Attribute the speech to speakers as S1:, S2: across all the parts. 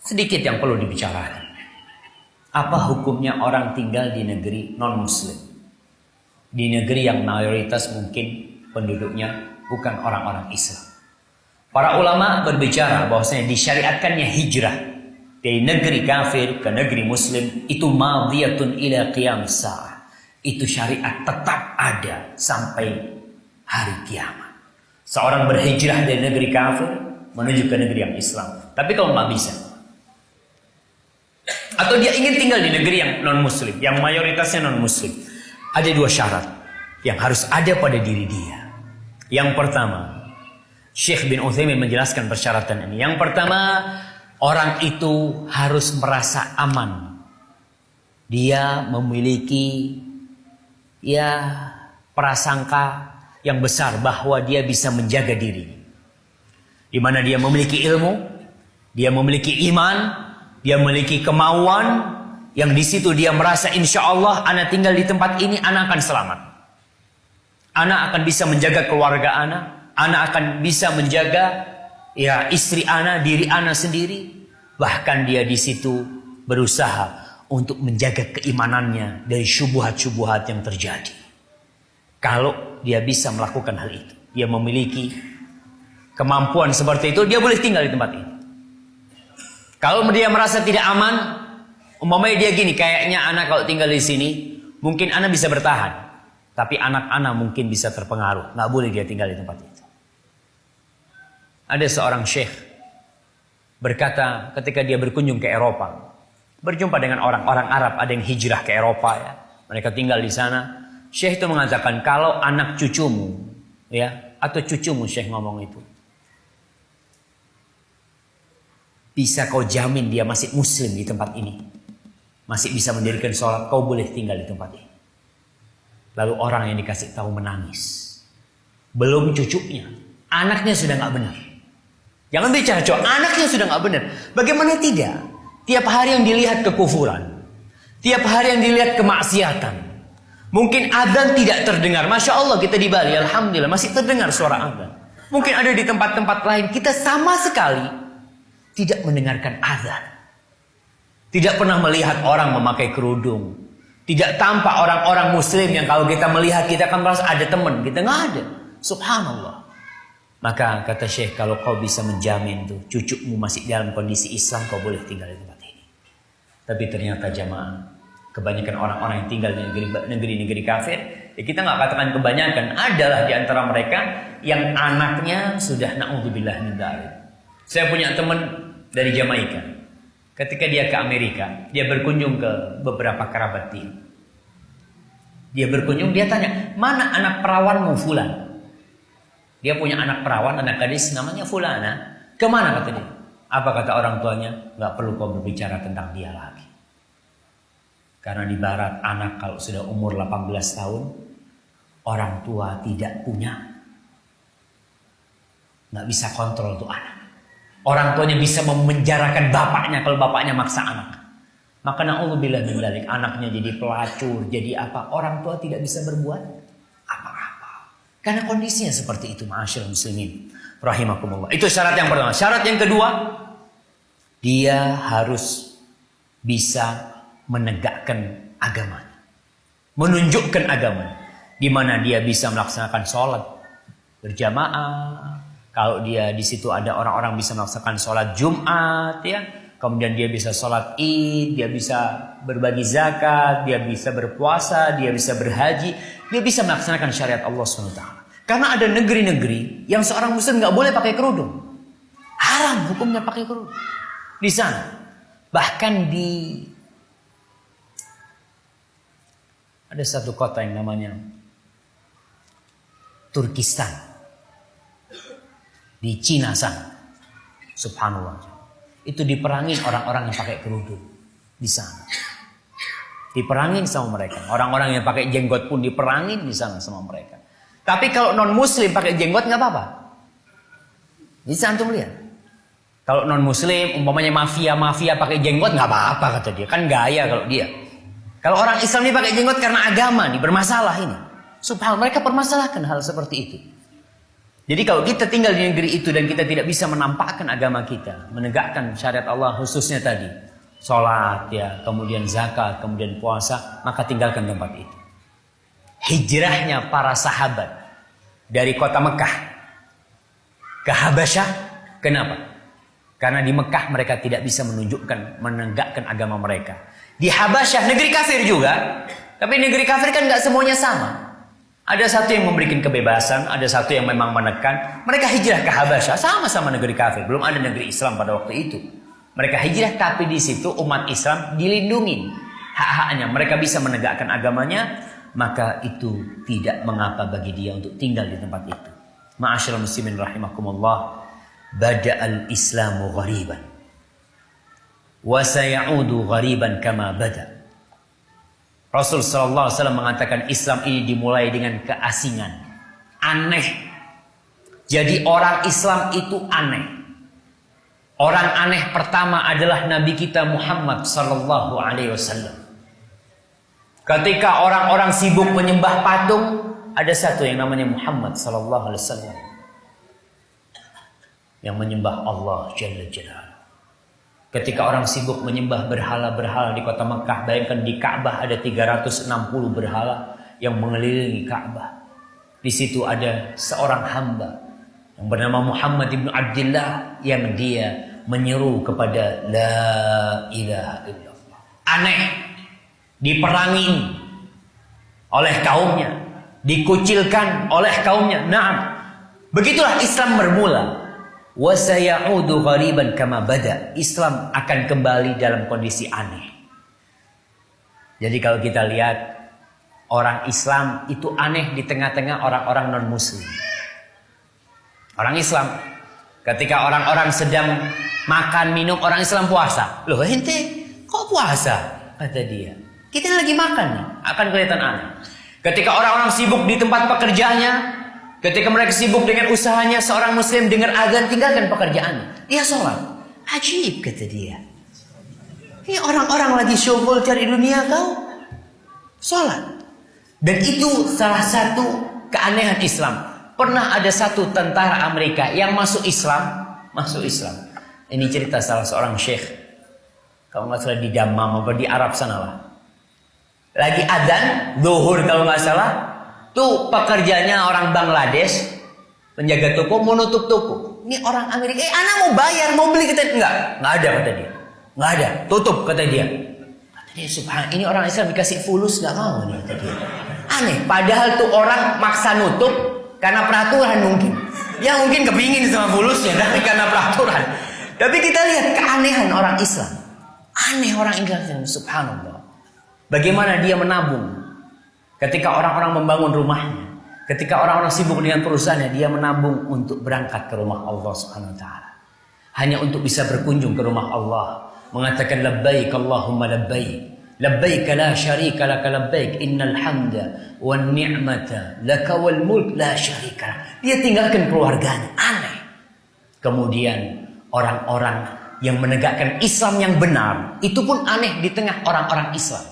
S1: Sedikit yang perlu dibicarakan. Apa hukumnya orang tinggal di negeri non-muslim? Di negeri yang mayoritas mungkin penduduknya bukan orang-orang Islam. Para ulama berbicara bahwasanya disyariatkannya hijrah dari negeri kafir ke negeri muslim itu madhiyatun ila qiyam sa'ah. Itu syariat tetap ada sampai hari kiamat. Seorang berhijrah dari negeri kafir menuju ke negeri yang Islam. Tapi kalau nggak bisa, atau dia ingin tinggal di negeri yang non-muslim, yang mayoritasnya non-muslim, ada dua syarat yang harus ada pada diri dia. Yang pertama, Syekh bin Utsaimin menjelaskan persyaratan ini. Yang pertama, orang itu harus merasa aman. Dia memiliki prasangka yang besar bahwa dia bisa menjaga diri. Di mana dia memiliki ilmu, dia memiliki iman, dia memiliki kemauan, yang di situ dia merasa insya Allah ana tinggal di tempat ini, ana akan selamat. Ana akan bisa menjaga keluarga ana akan bisa menjaga istri ana, diri ana sendiri. Bahkan dia di situ berusaha untuk menjaga keimanannya dari syubhat-syubhat yang terjadi. Kalau dia bisa melakukan hal itu, dia memiliki kemampuan seperti itu, dia boleh tinggal di tempat ini. Kalau dia merasa tidak aman, umpamanya dia gini, kayaknya anak kalau tinggal di sini, mungkin anak bisa bertahan, tapi anak-anak mungkin bisa terpengaruh. Nggak boleh dia tinggal di tempat itu. Ada seorang syekh berkata ketika dia berkunjung ke Eropa, berjumpa dengan orang-orang Arab, ada yang hijrah ke Eropa ya, mereka tinggal di sana. Syekh itu mengatakan, kalau anak cucumu atau cucumu, Syekh ngomong itu, bisa kau jamin dia masih muslim di tempat ini, masih bisa mendirikan sholat, kau boleh tinggal di tempat ini. Lalu orang yang dikasih tahu menangis. Belum cucunya, anaknya sudah nggak benar. Jangan bicara cowok, anaknya sudah nggak benar. Bagaimana tidak? Tiap hari yang dilihat kekufuran, tiap hari yang dilihat kemaksiatan. Mungkin adzan tidak terdengar. Masya Allah, kita di Bali, alhamdulillah masih terdengar suara adzan. Mungkin ada di tempat-tempat lain kita sama sekali tidak mendengarkan adzan. Tidak pernah melihat orang memakai kerudung. Tidak tampak orang-orang muslim yang kalau kita melihat kita akan merasa ada teman. Kita nggak ada. Subhanallah. Maka kata Syekh, kalau kau bisa menjamin tuh cucumu masih dalam kondisi Islam, kau boleh tinggal di tempat ini. Tapi ternyata jamaah, kebanyakan orang-orang yang tinggal di negeri-negeri kafir, kita nggak katakan kebanyakan, adalah di antara mereka yang anaknya sudah na'udzubillah min dzalik. Saya punya teman dari Jamaika. Ketika dia ke Amerika, dia berkunjung ke beberapa kerabat dia. Dia berkunjung, dia tanya, mana anak perawanmu Fulan? Dia punya anak perawan, anak gadis namanya Fulana. Kemana kata dia? Apa kata orang tuanya? Nggak perlu kau berbicara tentang dia lagi. Karena di barat anak kalau sudah umur 18 tahun, orang tua tidak punya, nggak bisa kontrol tuh anak. Orang tuanya bisa memenjarakan bapaknya kalau bapaknya maksa anak. Maka na'udzubillah min dzalik, anaknya jadi pelacur, jadi apa? Orang tua tidak bisa berbuat apa-apa. Karena kondisinya seperti itu, ma'asyiral muslimin rahimakumullah. Itu syarat yang pertama. Syarat yang kedua, dia harus bisa menegakkan agama, menunjukkan agama, di mana dia bisa melaksanakan sholat berjamaah. Kalau dia di situ ada orang-orang bisa melaksanakan sholat Jumat, kemudian dia bisa sholat Id, dia bisa berbagi zakat, dia bisa berpuasa, dia bisa berhaji, dia bisa melaksanakan syariat Allah SWT. Karena ada negeri-negeri yang seorang muslim nggak boleh pakai kerudung, haram hukumnya pakai kerudung di sana. Bahkan ada satu kota yang namanya Turkistan di Cina sana. Subhanallah. Itu diperangin orang-orang yang pakai kerudung di sana. Diperangin sama mereka. Orang-orang yang pakai jenggot pun diperangin di sana sama mereka. Tapi kalau non-muslim pakai jenggot nggak apa-apa. Bisa antum lihat. Kalau non-muslim umpamanya mafia pakai jenggot nggak apa-apa kata dia. Kan gaya kalau dia. Kalau orang Islam ini pakai jenggot karena agama nih, bermasalah ini. Subhanallah, mereka permasalahkan hal seperti itu. Jadi kalau kita tinggal di negeri itu dan kita tidak bisa menampakkan agama kita, menegakkan syariat Allah khususnya tadi, sholat ya, kemudian zakat, kemudian puasa, maka tinggalkan tempat itu. Hijrahnya para sahabat dari kota Mekah ke Habasyah, kenapa? Karena di Mekah mereka tidak bisa menegakkan agama mereka. Di Habasyah, negeri kafir juga, tapi negeri kafir kan nggak semuanya sama. Ada satu yang memberikan kebebasan, ada satu yang memang menekan. Mereka hijrah ke Habasyah, sama-sama negeri kafir. Belum ada negeri Islam pada waktu itu. Mereka hijrah, tapi di situ umat Islam dilindungi hak-haknya. Mereka bisa menegakkan agamanya, maka itu tidak mengapa bagi dia untuk tinggal di tempat itu. Ma'asyiral muslimin rahimakumullah, bada'al Islamu ghariban wa sayaudu ghariban kama bada'. Rasul sallallahu alaihi wasallam mengatakan Islam ini dimulai dengan keasingan, aneh. Jadi orang Islam itu aneh. Orang aneh pertama adalah Nabi kita Muhammad sallallahu alaihi wasallam. Ketika orang-orang sibuk menyembah patung, ada satu yang namanya Muhammad sallallahu alaihi wasallam yang menyembah Allah Jalla Jalaluhu. Ketika orang sibuk menyembah berhala-berhala di kota Mekah, bayangkan di Ka'bah ada 360 berhala yang mengelilingi Ka'bah. Di situ ada seorang hamba yang bernama Muhammad ibn Abdullah yang dia menyeru kepada La ilaha illallah. Aneh, diperangin oleh kaumnya, dikucilkan oleh kaumnya. Nah, begitulah Islam bermula. Wa sayaudu ghariban kama bada. Islam akan kembali dalam kondisi aneh. Jadi kalau kita lihat orang Islam itu aneh di tengah-tengah orang-orang non-muslim. Orang Islam ketika orang-orang sedang makan minum, orang Islam puasa. Loh ente kok puasa? Kata dia. Kita lagi makan nih, akan kelihatan aneh. Ketika orang-orang sibuk di tempat pekerjaannya, ketika mereka sibuk dengan usahanya, seorang muslim dengar azan, tinggalkan pekerjaannya. Dia sholat. Ajib, kata dia. Ini orang-orang lagi syughul cari dunia, kau sholat. Dan itu salah satu keanehan Islam. Pernah ada satu tentara Amerika yang masuk Islam. Ini cerita salah seorang syekh. Kalau nggak salah di Dammam atau di Arab sana lah. Lagi adzan, zuhur kalau nggak salah. Tuh pekerjanya orang Bangladesh, penjaga toko mau nutup toko. Ini orang Amerika, anak mau bayar, mau beli, kata nggak ada kata dia, nggak ada, tutup kata dia. Kata dia, subhanallah, ini orang Islam dikasih fulus nggak mau nih kata dia. Aneh, padahal tuh orang maksa nutup karena peraturan mungkin. Ya mungkin kepingin sama fulusnya, tapi karena peraturan. Tapi kita lihat keanehan orang Islam, aneh orang Islam, subhanallah. Bagaimana dia menabung? Ketika orang-orang membangun rumahnya, ketika orang-orang sibuk dengan perusahaannya, dia menabung untuk berangkat ke rumah Allah Subhanahu wa taala. Hanya untuk bisa berkunjung ke rumah Allah, mengatakan labbaik Allahumma labbaik. Labbaik la syarika laka labbaik innal hamda wan ni'mata laka wal mulk la syarika lak. Dia tinggalkan keluarganya, aneh. Kemudian orang-orang yang menegakkan Islam yang benar, itu pun aneh di tengah orang-orang Islam.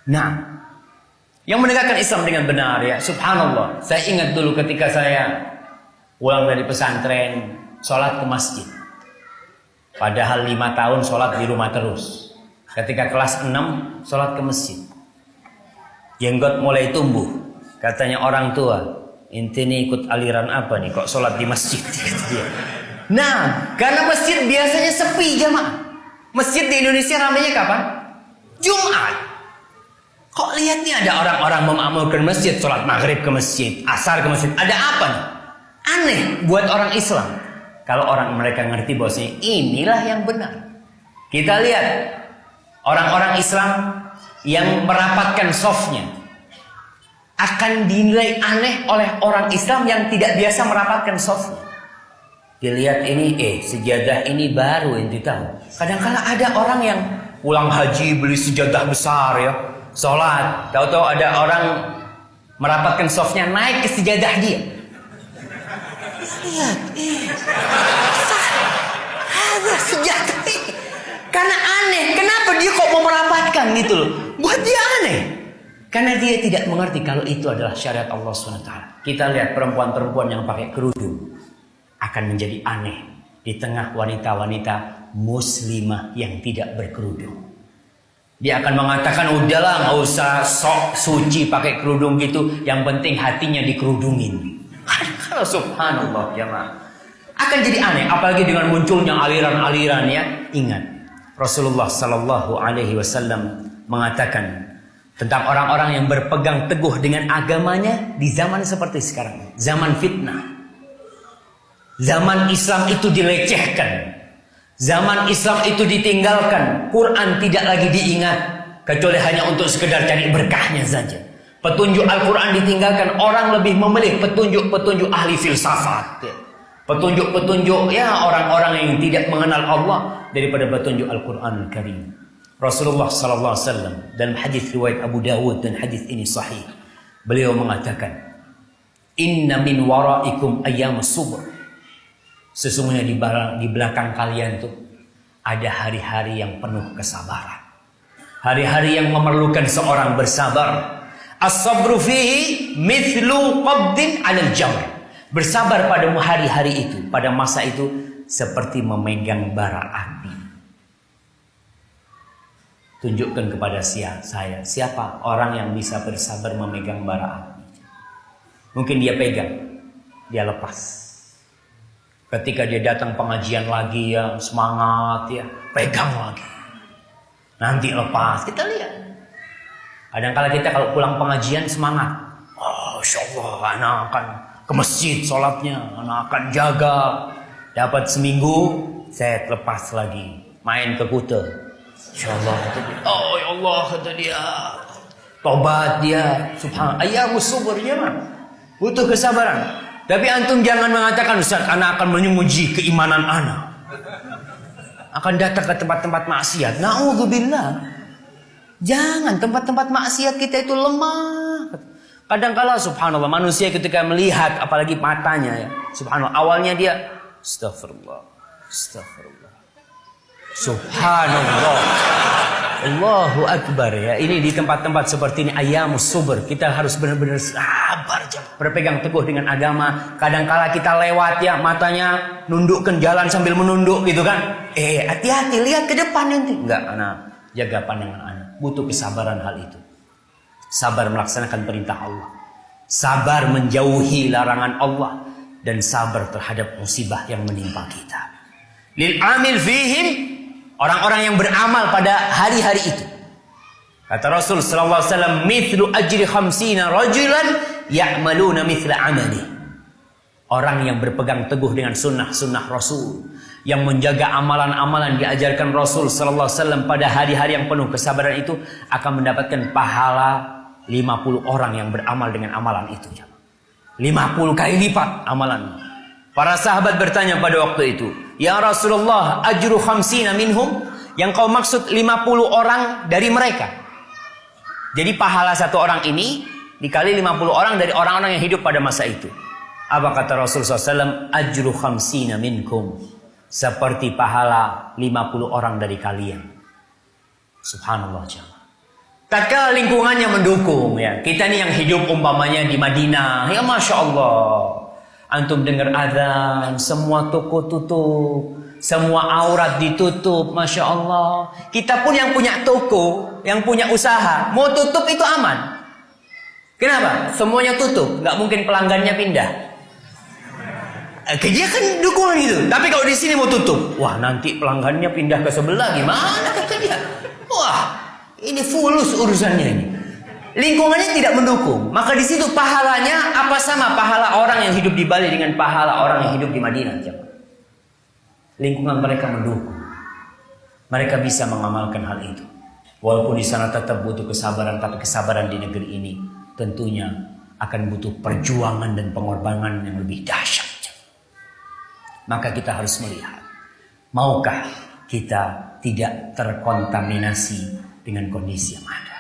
S1: Nah, yang menegakkan Islam dengan benar ya, subhanallah. Saya ingat dulu ketika saya pulang dari pesantren, sholat ke masjid. Padahal 5 tahun sholat di rumah terus. Ketika kelas 6, sholat ke masjid. Jenggot mulai tumbuh. Katanya orang tua, inti nih ikut aliran apa nih, kok sholat di masjid? Nah, karena masjid biasanya sepi jamaah. Masjid di Indonesia ramainya kapan? Jumat. Kok lihat nih ada orang-orang memakmurkan masjid, sholat maghrib ke masjid, asar ke masjid. Ada apa nih? Aneh buat orang Islam. Kalau orang mereka ngerti bahwasanya inilah yang benar. Kita lihat orang-orang Islam yang merapatkan softnya akan dinilai aneh oleh orang Islam yang tidak biasa merapatkan softnya. Dilihat ini, sejadah ini baru yang tahu. Kadang-kadang ada orang yang pulang haji beli sejadah besar ya. Sholat, tahu-tahu ada orang merapatkan softnya naik ke sejadah dia. Lihat, ada sejadah karena aneh. Kenapa dia kok mau merapatkan gitu loh? Buat dia aneh. Karena dia tidak mengerti kalau itu adalah syariat Allah SWT. Kita lihat perempuan-perempuan yang pakai kerudung akan menjadi aneh di tengah wanita-wanita muslimah yang tidak berkerudung. Dia akan mengatakan, udahlah nggak usah sok suci pakai kerudung gitu, yang penting hatinya dikerudungin. Kalau subhanallah jemaah, akan jadi aneh, apalagi dengan munculnya aliran-aliran ya. Ingat, Rasulullah Sallallahu Alaihi Wasallam mengatakan tentang orang-orang yang berpegang teguh dengan agamanya di zaman seperti sekarang, zaman fitnah, zaman Islam itu dilecehkan, zaman Islam itu ditinggalkan, Quran tidak lagi diingat kecuali hanya untuk sekedar cari berkahnya saja. Petunjuk Al-Quran ditinggalkan, orang lebih memilih petunjuk-petunjuk ahli filsafat, petunjuk-petunjuk ya orang-orang yang tidak mengenal Allah daripada petunjuk Al-Quran Al-Karim. Rasulullah sallallahu alaihi wasallam dalam hadis riwayat Abu Dawud, dan hadis ini sahih, beliau mengatakan, inna min waraikum ayyamus subur. Sesungguhnya di belakang kalian tuh ada hari-hari yang penuh kesabaran. Hari-hari yang memerlukan seorang bersabar. As-sabru fihi mithlu qabdin 'alal jamr. Bersabar pada hari-hari itu, pada masa itu, seperti memegang bara api. Tunjukkan kepada saya, siapa orang yang bisa bersabar memegang bara api? Mungkin dia pegang, dia lepas. Ketika dia datang pengajian lagi ya, semangat ya, pegang lagi. Nanti lepas, kita lihat. Kadang-kala kita kalau pulang pengajian semangat. Oh, Masya Allah, anak akan ke masjid sholatnya, anak akan jaga. Dapat seminggu, saya lepas lagi, main ke Kuta. Insya Allah, kata dia. Oh ya Allah, kata dia. Tobat dia. Subhanallah. Ayyamus subur ya man. Butuh kesabaran. Tapi antum jangan mengatakan, Ustaz, anak akan menguji keimanan anak. Akan datang ke tempat-tempat maksiat. Na'udzubillah. Jangan, tempat-tempat maksiat kita itu lemah. Kadang-kala subhanallah, manusia ketika melihat, apalagi matanya ya. Subhanallah, awalnya dia Astaghfirullah, Astaghfirullah, Subhanallah, Allahu Akbar ya. Ini di tempat-tempat seperti ini ayyamus subur, kita harus benar-benar sabar, berpegang teguh dengan agama. Kadang-kala kita lewat ya, matanya nundukkan jalan sambil menunduk gitu kan. Hati-hati, lihat ke depan nanti. Enggak, anak, jaga pandangan anak. Butuh kesabaran hal itu. Sabar melaksanakan perintah Allah, sabar menjauhi larangan Allah, dan sabar terhadap musibah yang menimpa kita. Lil amil fihim, orang-orang yang beramal pada hari-hari itu. Kata Rasul sallallahu alaihi wasallam, mithlu ajri 50 rajulan ya'maluna mithla amali. Orang yang berpegang teguh dengan sunnah-sunnah Rasul, yang menjaga amalan-amalan diajarkan Rasul sallallahu alaihi wasallam pada hari-hari yang penuh kesabaran itu, akan mendapatkan pahala 50 orang yang beramal dengan amalan itu. 50 kali lipat amalan. Para sahabat bertanya pada waktu itu, ya Rasulullah, ajru 50 minhum, yang kau maksud 50 orang dari mereka. Jadi pahala satu orang ini dikali 50 orang dari orang-orang yang hidup pada masa itu. Apa kata Rasul SAW? Ajru 50 minkum, seperti pahala 50 orang dari kalian. Subhanallah jemaah. Tatkala lingkungannya mendukung ya, kita nih yang hidup umpamanya di Madinah, ya Masya Allah, antum dengar azan, semua toko tutup, semua aurat ditutup, Masya Allah. Kita pun yang punya toko, yang punya usaha, mau tutup itu aman. Kenapa? Semuanya tutup, nggak mungkin pelanggannya pindah. Dia kan dukungan itu. Tapi kalau di sini mau tutup, wah nanti pelanggannya pindah ke sebelah, gimana kata dia? Wah, ini fulus urusannya ini. Lingkungannya tidak mendukung, maka di situ pahalanya apa sama pahala orang yang hidup di Bali dengan pahala orang yang hidup di Madinah. Lingkungan mereka mendukung, mereka bisa mengamalkan hal itu. Walaupun di sana tetap butuh kesabaran, tapi kesabaran di negeri ini tentunya akan butuh perjuangan dan pengorbanan yang lebih dahsyat. Maka kita harus melihat, maukah kita tidak terkontaminasi dengan kondisi yang ada.